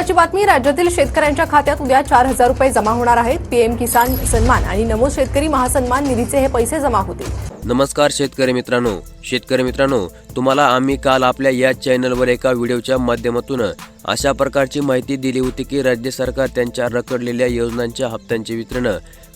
महत्त्वाची बातमी, राज्यातील शेतकऱ्यांच्या खात्यात उद्या 4,000 रुपये जमा होणार आहेत। पीएम किसान सन्मान आणि नमो शेतकरी महासन्मान निधीचे हे पैसे जमा होतील। नमस्कार शेतकरी मित्रांनो, तुम्हाला आम्ही काल आपल्या या चॅनलवर एका व्हिडिओच्या माध्यमातून अशा प्रकारची माहिती दिली होती की राज्य सरकार त्यांच्या रखडलेल्या योजनांच्या हप्त्यांचे वितरण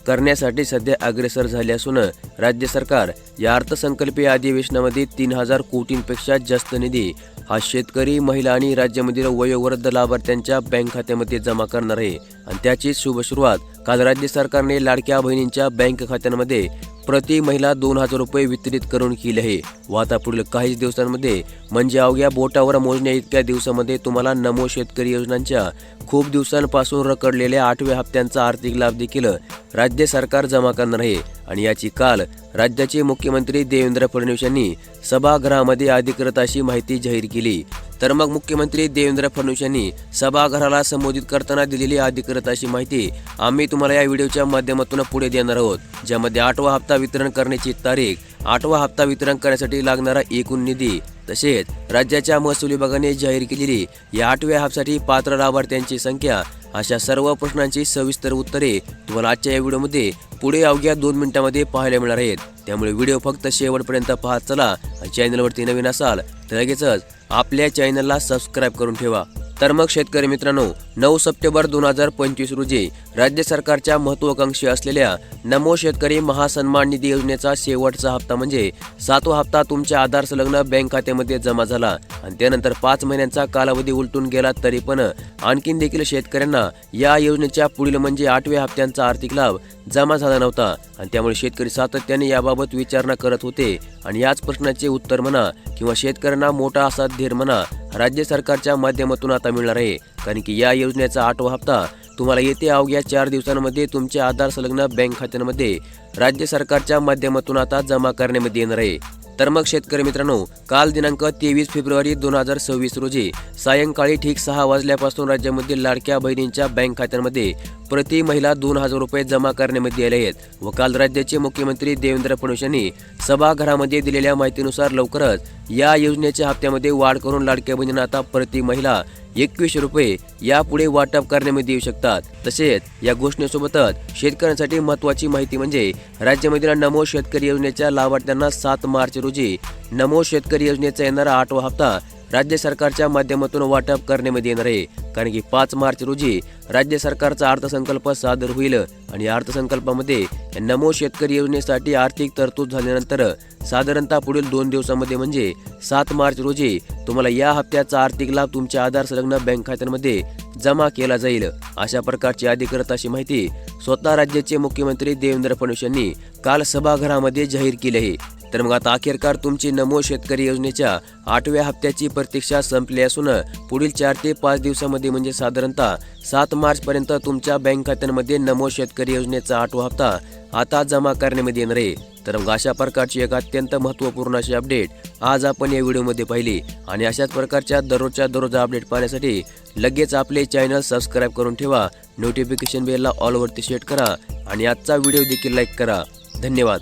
करण्यासाठी सध्या अग्रेसर झाले असून राज्य सरकार या अर्थसंकल्पीय अधिवेशनामध्ये 3,000 कोटींपेक्षा जास्त निधी हा शेतकरी, महिला आणि राज्यामधील वयोवृद्ध लाभार्थ्यांच्या बँक खात्यामध्ये जमा करणार आहे। आणि त्याची शुभ सुरुवात काल राज्य सरकारने लाडक्या बहिणींच्या बँक खात्यांमध्ये प्रति महिला 2,000 रुपये वितरित करून केले आहे। व आता पुढील काही दिवसांमध्ये म्हणजे अवघ्या बोटावर मोजण्या इतक्या दिवसामध्ये तुम्हाला नमो शेतकरी योजनांच्या खूप दिवसांपासून रखडलेल्या 8व्या हप्त्यांचा आर्थिक लाभ देखील राज्य सरकार जमा करणार आहे। आणि याची काल राज्याचे मुख्यमंत्री देवेंद्र फडणवीस यांनी सभागृहामध्ये अधिकृत अशी माहिती जाहीर केली। तर मग मुख्यमंत्री देवेंद्र फडणवीस यांनी सभागृहाला संबोधित करताना दिलेली अधिकृत अशी माहिती आम्ही तुम्हाला या व्हिडिओच्या माध्यमातून पुढे देणार आहोत, ज्यामध्ये 8वा हप्ता वितरण करण्याची तारीख, 8वा हप्ता वितरण करण्यासाठी लागणारा एकूण निधी, तसेच राज्याच्या महसूल विभागाने जाहीर केलेली या 8व्या हप्त्यासाठी पात्र लाभार्थ्यांची संख्या, अशा सर्व प्रश्नांची सविस्तर उत्तरे तुम्हाला आजच्या या व्हिडिओमध्ये पुढे अवघ्या 2 मिनिटांमध्ये पाहायला मिळणार आहेत। त्यामुळे व्हिडिओ फक्त शेवटपर्यंत पाहत चला। चॅनलवरती नवीन असाल तर लगेचच आपल्या चॅनलला सबस्क्राईब करून ठेवा। तर मग शेतकरी मित्रांनो, 9 सप्टेंबर 2025 रोजी राज्य सरकारच्या महत्त्वाकांक्षी असलेल्या नमो शेतकरी महासन्मान निधी योजनेचा शेवटचा हप्ता म्हणजे 7वा हप्ता तुमच्या आधार संलग्न बँक खात्यामध्ये जमा झाला। आणि त्यानंतर 5 महिन्यांचा कालावधी उलटून गेला तरी पण आणखीन देखील शेतकऱ्यांना या योजनेच्या पुढील म्हणजे 8व्या हप्त्यांचा आर्थिक लाभ जमा झाला नव्हता। आणि त्यामुळे शेतकरी सातत्याने याबाबत विचारणा करत होते। आणि याच प्रश्नाचे उत्तर म्हणा किंवा शेतकऱ्यांना मोठा असा धीर म्हणा राज्य सरकारच्या माध्यमातून आता मिळणार आहे। कारण की या योजनेचा 8वा हप्ता तुम्हाला येते अवघ्या 4 दिवसांमध्ये तुमच्या आधार संलग्न बँक खात्यांमध्ये राज्य सरकारच्या माध्यमातून आता जमा करण्यामध्ये येणार आहे। तर मग शेतकरी मित्रांनो, काल दिनांक 23 फेब्रुवारी 2026 रोजी सायंकाळी ठीक 6 वाजल्यापासून राज्यामधील लाडक्या बहिणींच्या बँक खात्यांमध्ये प्रति महिला 2,000 रुपये जमा करण्यामध्ये आले आहेत। व काल राज्याचे मुख्यमंत्री देवेंद्र फडणवीस यांनी सभागृहामध्ये दिलेल्या माहितीनुसार लवकरच या योजनेच्या हप्त्यामध्ये वाढ करून लाडक्या बहिणींना आता प्रति महिला 21 रुपये यापुढे वाटप करण्यामध्ये येऊ शकतात। तसेच या घोषणेसोबतच शेतकऱ्यांसाठी महत्त्वाची माहिती म्हणजे राज्यामधील नमो शेतकरी योजनेच्या लाभार्थ्यांना 7 मार्च रोजी नमो शेतकरी योजनेचा येणारा 8वा हप्ता राज्य सरकारच्या माध्यमातून वाटप करण्यामध्ये येणार आहे। कारण की 5 मार्च रोजी राज्य सरकारचा अर्थसंकल्प सादर होईल। आणि या अर्थसंकल्पामध्ये नमो शेतकरी योजनेसाठी आर्थिक तरतूद झाल्यानंतर साधारणतः पुढील 2 दिवसांमध्ये म्हणजे 7 मार्च रोजी तुम्हाला या हप्त्याचा आर्थिक लाभ तुमच्या आधार संलग्न बँक खात्यांमध्ये जमा केला जाईल। अशा प्रकारची अधिकृत अशी माहिती स्वतः राज्याचे मुख्यमंत्री देवेंद्र फडणवीस यांनी काल सभागृहामध्ये जाहीर केली आहे। तर मग आता अखेरकार तुमची नमो शेतकरी योजनेच्या 8व्या हप्त्याची प्रतीक्षा संपली असून पुढील 4 ते 5 दिवसांमध्ये म्हणजे साधारणतः 7 मार्च पर्यंत तुमच्या बँक खात्यांमध्ये नमो शेतकरी योजनेचा 8वा हप्ता आता जमा करण्यामध्ये येणार आहे। तर मग अशा प्रकारची एक अत्यंत महत्त्वपूर्ण अशी अपडेट आज आपण या व्हिडिओमध्ये पाहिली। आणि अशाच प्रकारच्या दररोजच्या दररोज अपडेट पाहण्यासाठी लगेच आपले चॅनल सबस्क्राईब करून ठेवा। नोटिफिकेशन बेलला ऑलवरती सेट करा आणि आजचा व्हिडिओ देखील लाईक करा। धन्यवाद।